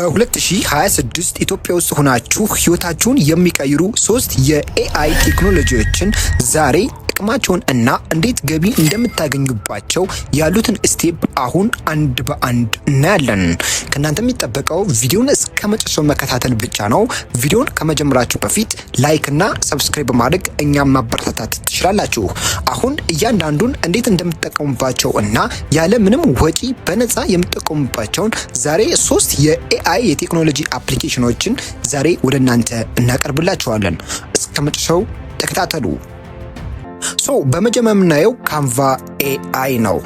በ2026 ኢትዮጵያ ውስጥ ሆናችሁ ህይወታችሁን የሚቀይሩ 3 የኤአይ ቴክኖሎጂዎችን ዛሬ ጥቅማቸውን እና እንዴት ገቢ እንደምታገኙባቸው ያሉትን ስቴፕ አሁን አንድ በአንድ እናያለን። ከእናንተ የሚጠበቀው ቪዲዮን እስከ መጨረሻው መከታተል ብቻ ነው። ቪዲዮን ከመጀመራችሁ በፊት ላይክ እና ሰብስክራይብ በማድረግ እኛም ማበረታታት ትችላላችሁ። አሁን እያንዳንዱን እንዴት እንደምትጠቀሙባቸው እና ያለ ምንም ወጪ በነፃ የምትጠቀሙባቸውን ዛሬ 3 የኤአይ የቴክኖሎጂ አፕሊኬሽኖችን ዛሬ ወደ እናንተ እናቀርብላችኋለን። እስከ መጨረሻው ተከታተሉ። በመጀመሪያ የምናየው ካንቫ ኤአይ ነው።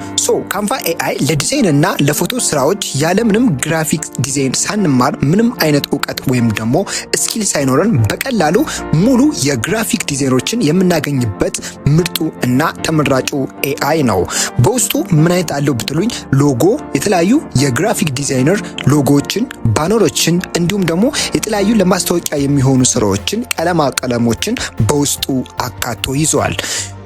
ካንቫ ኤአይ ለዲዛይን እና ለፎቶ ስራዎች ያለምንም ግራፊክስ ዲዛይን ሳንማር ምንም አይነት እውቀት ወይም ደግሞ ስኪል ሳይኖረን በቀላሉ ሙሉ የግራፊክ ዲዛይኖችን የምናገኝበት ምርጡ እና ተመራጩ ኤአይ ነው። በውስጡ ምን አይነት አለው ብትሉኝ ሎጎ፣ የተለያዩ የግራፊክ ዲዛይነር ሎጎዎችን፣ ባነሮችን እንዲሁም ደግሞ የተለያዩ ለማስታወቂያ የሚሆኑ ስራዎችን ቀለሞችን በውስጡ አካቶ ይዟል።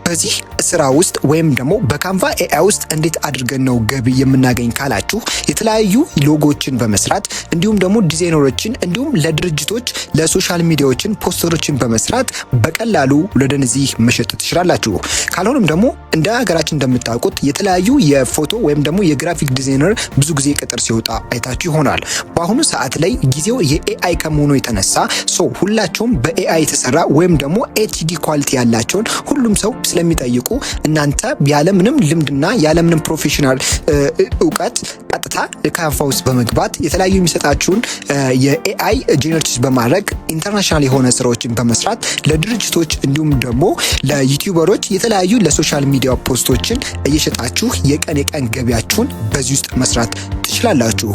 በዚህ ስራ ውስጥ ወይም ደግሞ በካንቫ ኤአይ ውስጥ እንዴት አድርገን ነው ገቢ የምናገኝ ካላችሁ የተለያዩ ሎጎዎችን በመስራት እንዲሁም ደግሞ ዲዛይነሮችን እንዲሁም ለድርጅቶች ለሶሻል ሚዲያዎችን ፖስተሮችን በመስራት በቀላሉ ለደንዚህ መሸጥ ትችላላችሁ። ካልሆነም ደግሞ እንደ ሀገራችን እንደምታውቁት የተለያዩ የፎቶ ወይም ደግሞ የግራፊክ ዲዛይነር ብዙ ጊዜ ቅጥር ሲወጣ አይታችሁ ይሆናል። በአሁኑ ሰዓት ላይ ጊዜው የኤአይ ከመሆኑ የተነሳ ሁላቸውም በኤአይ የተሰራ ወይም ደግሞ ኤችዲ ኳሊቲ ያላቸውን ሁሉም ሰው ስለሚጠይቁ እናንተ ያለምንም ልምድና ያለምንም ፕሮፌሽናል እውቀት ቀጥታ ካንቫ ውስጥ በመግባት የተለያዩ የሚሰጣችሁን የኤአይ ጄነሬቲቭ በማድረግ ኢንተርናሽናል የሆነ ስራዎችን በመስራት ለድርጅቶች እንዲሁም ደግሞ ለዩቲዩበሮች የተለያዩ ለሶሻል ሚዲያ ፖስቶችን እየሸጣችሁ የቀን ገቢያችሁን በዚህ ውስጥ መስራት ትችላላችሁ።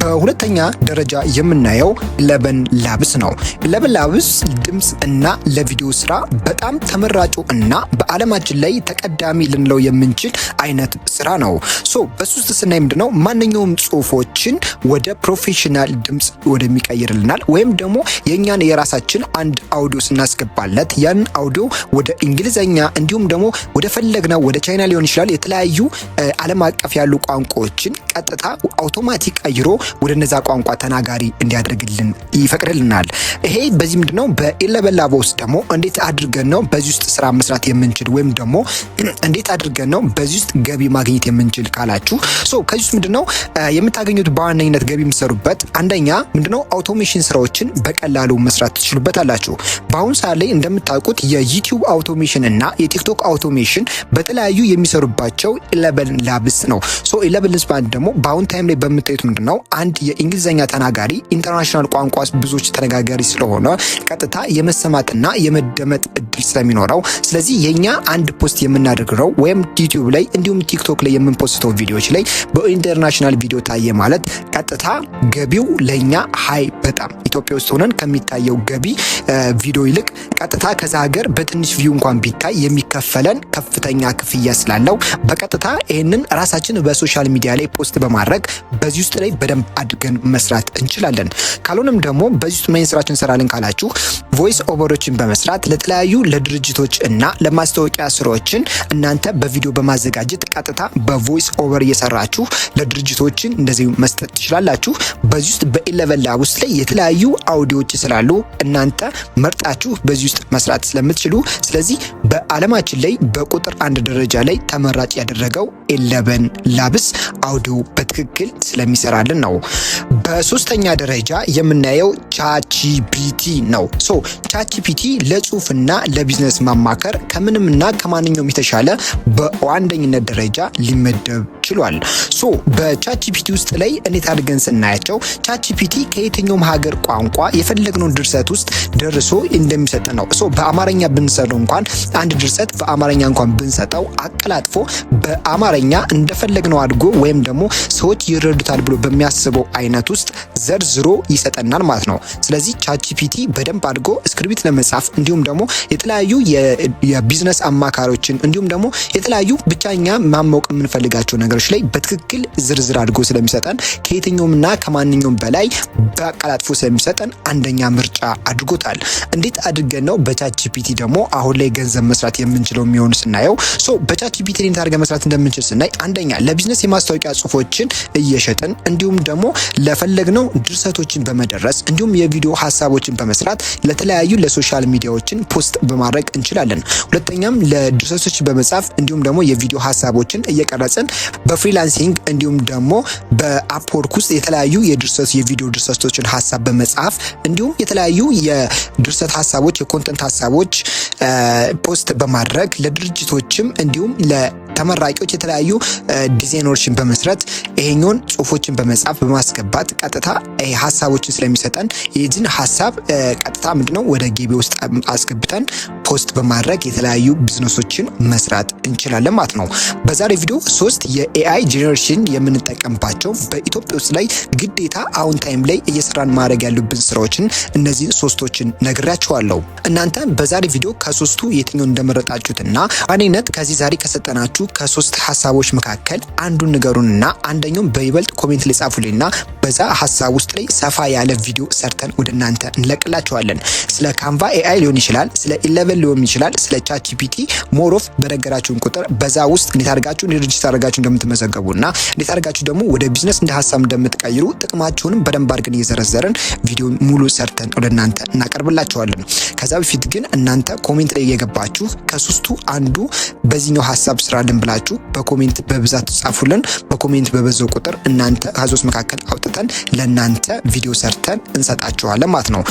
በሁለተኛ ደረጃ የምናየው ኢለቨን ላብስ ነው። ኢለቨን ላብስ ድምጽ እና ለቪዲዮ ስራ በጣም ተመራጩ እና በዓለማችን ላይ ተቀዳሚ ልንለው የምንችል አይነት ስራ ነው። በሱ ውስጥ ስናይ ምንድነው ማንኛውም ጽሁፎችን ወደ ፕሮፌሽናል ድምጽ ወደሚቀይርልናል ወይም ደግሞ የኛን የራሳችን አንድ አውዲዮ ስናስገባለት ያን አውዲዮ ወደ እንግሊዘኛ እንዲሁም ደግሞ ወደ ፈለግነው ወደ ቻይና ሊሆን ይችላል የተለያዩ ዓለም አቀፍ ያሉ ቋንቋዎችን ቀጥታ አውቶማቲክ ቀይሮ ወደ ነዛ ቋንቋ ተናጋሪ እንዲያደርግልን ይፈቅድልናል። ይሄ በዚህ ምንድነው በኢለቨን ላብ ውስጥ ደግሞ እንዴት አድርገን ነው በዚህ ውስጥ ስራ መስራት የምንችል ወይም ደግሞ እንዴት አድርገን ነው በዚህ ውስጥ ገቢ ማግኘት የምንችል ካላችሁ ከዚህ ውስጥ ምንድነው የምታገኙት በዋነኝነት ገቢ የምትሰሩበት አንደኛ ምንድነው አውቶሜሽን ስራዎችን በቀላሉ መስራት ትችሉበታላችሁ። በአሁኑ ሰዓት ላይ እንደምታውቁት የዩቲዩብ አውቶሜሽን እና የቲክቶክ አውቶሜሽን በተለያዩ የሚሰሩባቸው ኢለቨን ላብስ ነው። ኢለቨን ላብስ ደግሞ በአሁን ታይም ላይ በምታዩት ምንድነው አንድ የእንግሊዘኛ ተናጋሪ ኢንተርናሽናል ቋንቋ ብዙዎች ተነጋጋሪ ስለሆነ ቀጥታ የመሰማትና የመደመጥ እድል ስለሚኖረው ስለዚህ የኛ አንድ ፖስት የምናደርገው ወይም ዩቲዩብ ላይ እንዲሁም ቲክቶክ ላይ የምንፖስተው ቪዲዮዎች ላይ በኢንተርናሽናል ቪዲዮ ታየ ማለት ቀጥታ ገቢው ለኛ ሃይ በጣም ኢትዮጵያ ውስጥ ሆነን ከሚታየው ገቢ ቪዲዮ ይልቅ ቀጥታ ከዛ ሀገር በትንሽ ቪው እንኳን ቢታይ የሚከፈለን ከፍተኛ ክፍያ ስላለው በቀጥታ ይሄንን ራሳችን በሶሻል ሚዲያ ላይ ፖስት በማድረግ በዚህ ውስጥ ላይ በደንብ አድርገን መስራት እንችላለን። ካልሆነም ደግሞ በዚህ ውስጥ ምን ስራችን እንሰራለን ካላችሁ ቮይስ ኦቨሮችን በመስራት ለተለያዩ ለድርጅቶች እና ለማስታወቂያ ስራዎችን እናንተ በቪዲዮ በማዘጋጀት ቀጥታ በቮይስ ኦቨር እየሰራችሁ ለድርጅቶችን እንደዚህ መስጠት ትችላላችሁ። በዚህ ውስጥ በኢለቨን ላብ ውስጥ ላይ የተለያዩ አውዲዮዎች ስላሉ እናንተ መርጣችሁ በዚህ ውስጥ መስራት ስለምትችሉ ስለዚህ በዓለማችን ላይ በቁጥር 1 ደረጃ ላይ ተመራጭ ያደረገው ኢለቨን ላብስ አውዲዮ በትክክል ስለሚሰራልን ነው። በሶስተኛ ደረጃ የምናየው ቻትጂፒቲ ነው። ቻትጂፒቲ ለጽሁፍና ለቢዝነስ ማማከር ከምንምና ከማንኛውም የተሻለ በዋነኝነት ደረጃ ሊመደብ ችሏል። በቻትጂፒቲ ውስጥ ላይ እንዴት አድርገን ስናያቸው ቻትጂፒቲ ከየትኛውም ሀገር ቋንቋ የፈለግነውን ድርሰት ውስጥ ደርሶ እንደሚሰጥ ነው። በአማርኛ ብንሰጠው እንኳን አንድ ድርሰት በአማርኛ እንኳን ብንሰጠው አቀላጥፎ በአማርኛ እንደፈለግነው አድርጎ ወይም ደግሞ ሰዎች ይረዱታል ብሎ በሚያስበው አይነት ውስጥ ዘርዝሮ ይሰጠናል ማለት ነው። ስለዚህ ቻትጂፒቲ በደንብ አድርጎ ስክሪፕት ለመጻፍ እንዲሁም ደግሞ የተለያዩ የቢዝነስ አማካሪዎችን እንዲሁም ደግሞ የተለያዩ ብቻኛ ማሞቅ የምንፈልጋቸው ነገሮች ላይ በትክክል ዝርዝር አድርጎ ስለሚሰጠን ከየትኛውምና ከማንኛውም በላይ በአቀላጥፎ ስለሚሰጠን አንደኛ ምርጫ አድርጎታል። እንዴት አድርገን ነው በቻትጂፒቲ ደግሞ አሁን ላይ ገንዘብ መስራት የምንችለው የሚሆን ስናየው በቻትጂፒቲ እንዴት አድርገን መስራት እንደምንችል ስናይ አንደኛ ለቢዝነስ የማስታወቂያ ጽሁፎችን እየሸጥን እንዲሁም ደግሞ ለፈለግነው ድርሰቶችን በመደረስ እንዲሁም የቪዲዮ ሐሳቦችን በመስራት ለተለያዩ ለሶሻል ሚዲያዎችን ፖስት በማድረግ እንችላለን። ሁለተኛም ለድርሰቶች በመጻፍ እንዲሁም ደግሞ የቪዲዮ ሐሳቦችን እየቀረጽን በፍሪላንሲንግ እንዲሁም ደግሞ በአፕወርክ ውስጥ የተለያዩ የቪዲዮ ድርሰቶችን ሐሳብ በመጻፍ እንዲሁም የተለያዩ የድርሰት ሐሳቦች የኮንተንት ሐሳቦች ፖስት በማድረግ ለድርጅቶችም እንዲሁም ለተመራቂዎች የተለያዩ ዲዛይኖችን በመስራት ይሄኛውን ጽሁፎችን በመጻፍ በማስገባት ቀጥታ ሐሳቦችን ስለሚሰጠን የዚህን ሐሳብ ቀጥታ ምንድነው ወደ ጌቤ ውስጥ አስገብተን ፖስት በማድረግ የተለያዩ ቢዝነሶችን መስራት እንችላለን ማለት ነው። በዛሬ ቪዲዮ 3 የኤአይ ጄነሬሽን የምንጠቀምባቸው በኢትዮጵያ ውስጥ ላይ ግዴታ አሁን ታይም ላይ እየሰራን ማድረግ ያሉብን ስራዎችን እነዚህ ሶስቶችን ነግራችኋለሁ። እናንተ በዛሬ ቪዲዮ ከሶስቱ የትኛውን እንደመረጣችሁትና አንነት ከዚህ ዛሬ ከሰጠናችሁ ከሶስት ሐሳቦች መካከል አንዱን ንገሩንና አንደኛውን በይበልጥ ኮሜንት ላይ ጻፉልኝና በዛ ሐሳብ ውስጥ ላይ ሰፋ ያለ ቪዲዮ ሰርተን ወደ እናንተ እንለቅላችኋለን። ስለ ካንቫ ኤአይ ሊሆን ይችላል፣ ስለ 11 ሊሆን ይችላል፣ ስለ ቻትጂፒቲ ሞሮፍ በነገራችሁን ቁጥር በዛ ውስጥ እንዴት አድርጋችሁ ሬጅስተር አድርጋችሁ እንደምትመዘገቡና እንዴት አድርጋችሁ ደግሞ ወደ ቢዝነስ እንደ ሐሳብ እንደምትቀይሩ ጥቅማቸውንም በደንብ አድርገን እየዘረዘርን ቪዲዮ ሙሉ ሰርተን ወደ እናንተ እናቀርብላችኋለን። ከዛ በፊት ግን እናንተ ኮሜንት ላይ እየገባችሁ ከሶስቱ አንዱ በዚህኛው ሐሳብ ስራልን ብላችሁ በኮሜንት በብዛት ጻፉልን። በኮሜንት በበዛው ቁጥር እናንተ ከሶስት መካከል አውጥተን ለናንተ ቪዲዮ ሰርተን እንሰጣችኋለን ማለት ነው።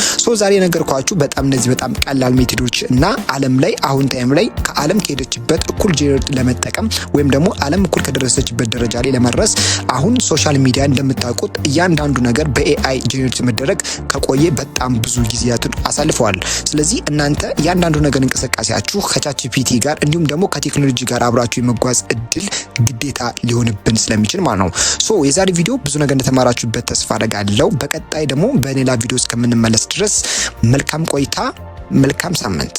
ዛሬ ነገርኳችሁ በጣም እነዚህ በጣም ቀላል ሜቶዶች እና ዓለም ላይ አሁን ታይም ላይ ከዓለም ከሄደችበት እኩል ጄነሬት ለመጠቀም ወይም ደግሞ ዓለም እኩል ከደረሰችበት ደረጃ ላይ ለመድረስ አሁን ሶሻል ሚዲያ እንደምታውቁት እያንዳንዱ ነገር በኤአይ ጄነሬት መደረግ ከቆየ በጣም ብዙ ጊዜያትን አሳልፈዋል። ስለዚህ እናንተ እያንዳንዱ ነገር እንቅስቃሴያችሁ ከቻትጂፒቲ ጋር እንዲሁም ደግሞ ከቴክኖሎጂ ጋር አብራችሁ የመጓዝ እድል ግዴታ ሊሆንብን ስለሚችል ማለት ነው። የዛሬ ቪዲዮ ብዙ ነገር እንደተማራችሁበት ተስፋ አደርጋለሁ። በቀጣይ ደግሞ በሌላ ቪዲዮ እስከምንመለስ ድረስ መልካም ቆይታ፣ መልካም ሳምንት።